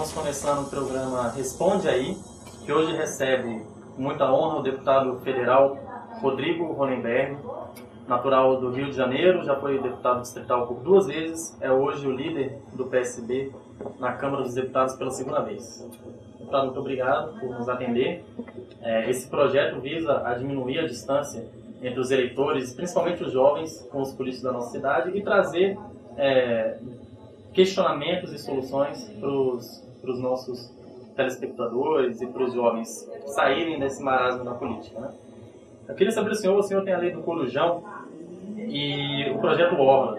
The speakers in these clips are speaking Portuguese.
estamos começando o programa Responde Aí, que hoje recebe com muita honra o deputado federal Rodrigo Hollenberg, natural do Rio de Janeiro, já foi deputado distrital por 2 vezes, é hoje o líder do PSB na Câmara dos Deputados pela 2ª vez. Deputado, muito obrigado por nos atender. Esse projeto visa a diminuir a distância entre os eleitores, principalmente os jovens, com os políticos da nossa cidade e trazer questionamentos e soluções para os nossos telespectadores e para os jovens saírem desse marasmo na política, né? Eu queria saber do senhor, o senhor tem a lei do Corujão e o projeto Orla.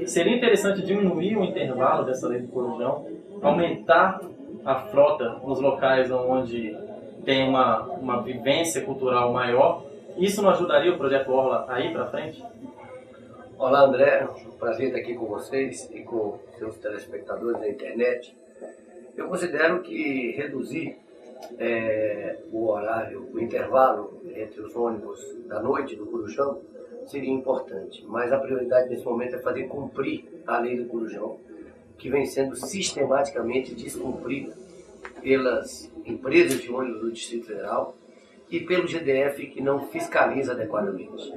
Seria interessante diminuir o intervalo dessa lei do Corujão, aumentar a frota nos locais onde tem uma vivência cultural maior? Isso não ajudaria o projeto Orla a ir para frente? Olá, André. Um prazer estar aqui com vocês e com seus telespectadores da internet. Eu considero que reduzir o horário, o intervalo entre os ônibus da noite do Corujão seria importante, mas a prioridade nesse momento é fazer cumprir a lei do Corujão, que vem sendo sistematicamente descumprida pelas empresas de ônibus do Distrito Federal e pelo GDF, que não fiscaliza adequadamente.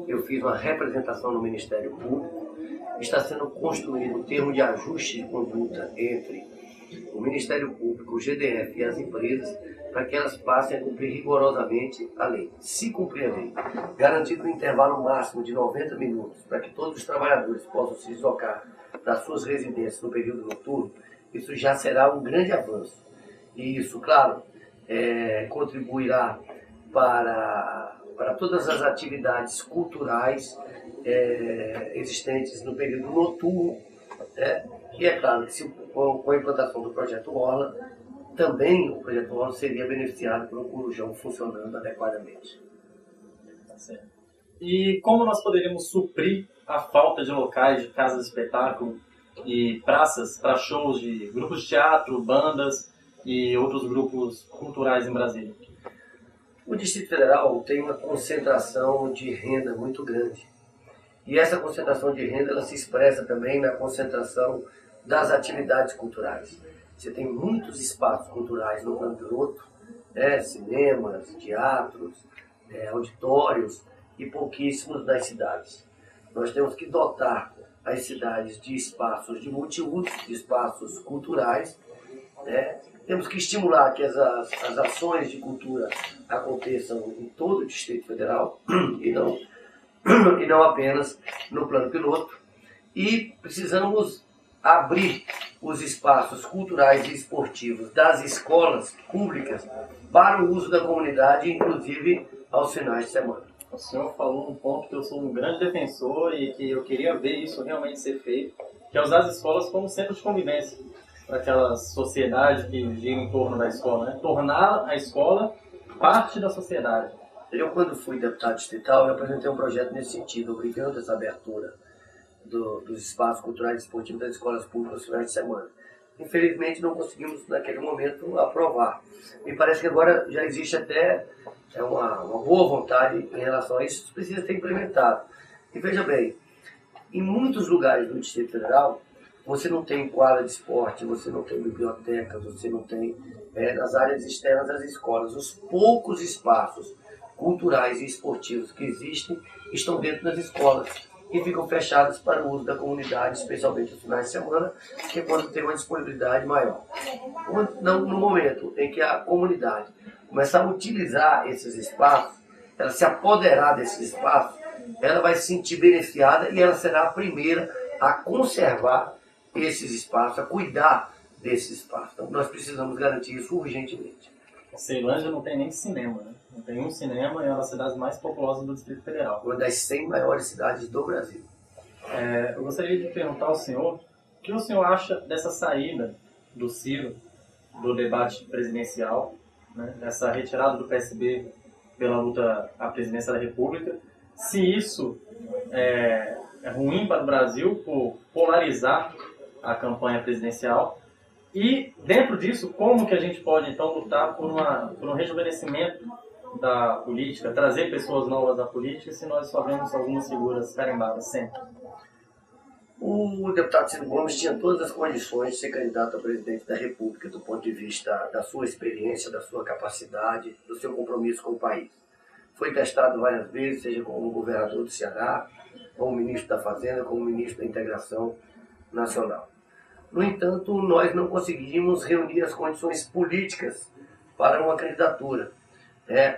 Eu fiz uma representação no Ministério Público, está sendo construído um termo de ajuste de conduta entre o Ministério Público, o GDF e as empresas, para que elas passem a cumprir rigorosamente a lei. Se cumprir a lei, garantido um intervalo máximo de 90 minutos, para que todos os trabalhadores possam se deslocar para suas residências no período noturno, isso já será um grande avanço. E isso, claro, contribuirá para todas as atividades culturais existentes no período noturno, e é claro que com a implantação do projeto Orla, também o projeto Orla seria beneficiado pelo Corujão funcionando adequadamente. Tá certo. E como nós poderíamos suprir a falta de locais de casas de espetáculo e praças para shows de grupos de teatro, bandas e outros grupos culturais em Brasília? O Distrito Federal tem uma concentração de renda muito grande. E essa concentração de renda ela se expressa também na concentração das atividades culturais. Você tem muitos espaços culturais no plano piloto, cinemas, teatros, auditórios e pouquíssimos nas cidades. Nós temos que dotar as cidades de espaços de multiuso, de espaços culturais, Temos que estimular que as ações de cultura aconteçam em todo o Distrito Federal e não apenas no plano piloto. E precisamos abrir os espaços culturais e esportivos das escolas públicas para o uso da comunidade, inclusive aos finais de semana. O senhor falou um ponto que eu sou um grande defensor e que eu queria ver isso realmente ser feito, que é usar as escolas como centro de convivência para aquela sociedade que gira em torno da escola, né? Tornar a escola parte da sociedade. Eu, quando fui deputado distrital, eu apresentei um projeto nesse sentido, obrigando essa abertura dos espaços culturais e esportivos das escolas públicas aos finais de semana. Infelizmente, não conseguimos, naquele momento, aprovar. Me parece que agora já existe até uma boa vontade em relação a isso, precisa ser implementado. E veja bem, em muitos lugares do Distrito Federal, você não tem quadra de esporte, você não tem biblioteca, você não tem, nas áreas externas das escolas, os poucos espaços culturais e esportivos que existem estão dentro das escolas e ficam fechados para o uso da comunidade, especialmente nos finais de semana, que é quando tem uma disponibilidade maior. No momento em que a comunidade começar a utilizar esses espaços, ela se apoderar desses espaços, ela vai se sentir beneficiada e ela será a primeira a conservar esses espaços, a cuidar desses espaços. Então, nós precisamos garantir isso urgentemente. A Ceilândia não tem nem cinema, né? Não tem um cinema e é uma das cidades mais populosas do Distrito Federal. Uma das 100 maiores cidades do Brasil. Eu gostaria de perguntar ao senhor, o que o senhor acha dessa saída do Ciro, do debate presidencial, né? Dessa retirada do PSB pela luta à presidência da República, se isso é ruim para o Brasil por polarizar a campanha presidencial e, dentro disso, como que a gente pode, então, lutar por um rejuvenescimento da política, trazer pessoas novas da política, se nós só vemos algumas figuras carimbadas sempre? O deputado Ciro Gomes tinha todas as condições de ser candidato a presidente da República, do ponto de vista da sua experiência, da sua capacidade, do seu compromisso com o país. Foi testado várias vezes, seja como governador do Ceará, como ministro da Fazenda, como ministro da Integração Nacional. No entanto, nós não conseguimos reunir as condições políticas para uma candidatura.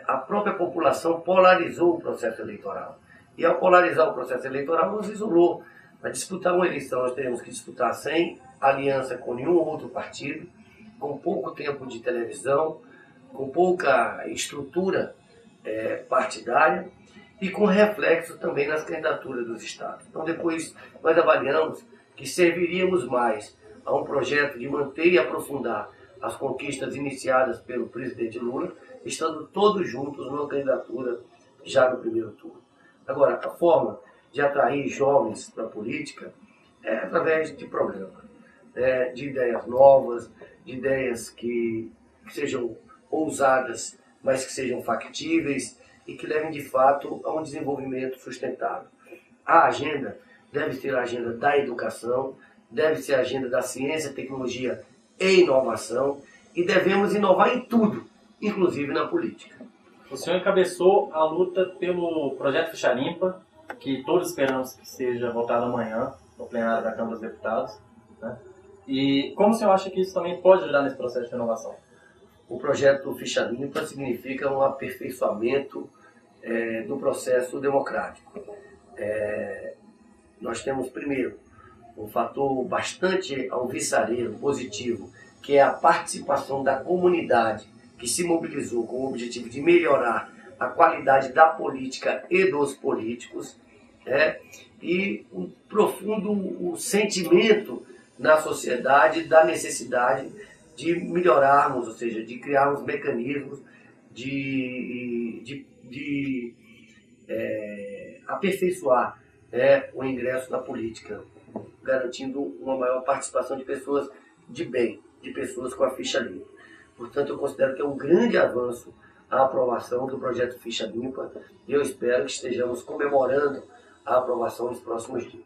A própria população polarizou o processo eleitoral. E ao polarizar o processo eleitoral, nos isolou. Para disputar uma eleição, nós teremos que disputar sem aliança com nenhum outro partido, com pouco tempo de televisão, com pouca estrutura partidária e com reflexo também nas candidaturas dos estados. Então, depois, nós avaliamos que serviríamos mais a um projeto de manter e aprofundar as conquistas iniciadas pelo presidente Lula, estando todos juntos numa candidatura já no primeiro turno. Agora, a forma de atrair jovens para a política é através de programas, de ideias novas, de ideias que sejam ousadas, mas que sejam factíveis e que levem de fato a um desenvolvimento sustentável. A agenda deve ser a agenda da educação, deve ser a agenda da ciência, tecnologia e inovação, e devemos inovar em tudo, inclusive na política. O senhor encabeçou a luta pelo projeto Ficha Limpa, que todos esperamos que seja votado amanhã no plenário da Câmara dos Deputados, né? E como o senhor acha que isso também pode ajudar nesse processo de renovação? O projeto Ficha Limpa significa um aperfeiçoamento do processo democrático. Nós temos, primeiro, um fator bastante alvissareiro, positivo, que é a participação da comunidade que se mobilizou com o objetivo de melhorar a qualidade da política e dos políticos, e um profundo sentimento na sociedade da necessidade de melhorarmos, ou seja, de criarmos mecanismos de aperfeiçoar o ingresso na política, garantindo uma maior participação de pessoas de bem, de pessoas com a ficha limpa. Portanto, eu considero que é um grande avanço a aprovação do projeto Ficha Limpa e eu espero que estejamos comemorando a aprovação nos próximos dias.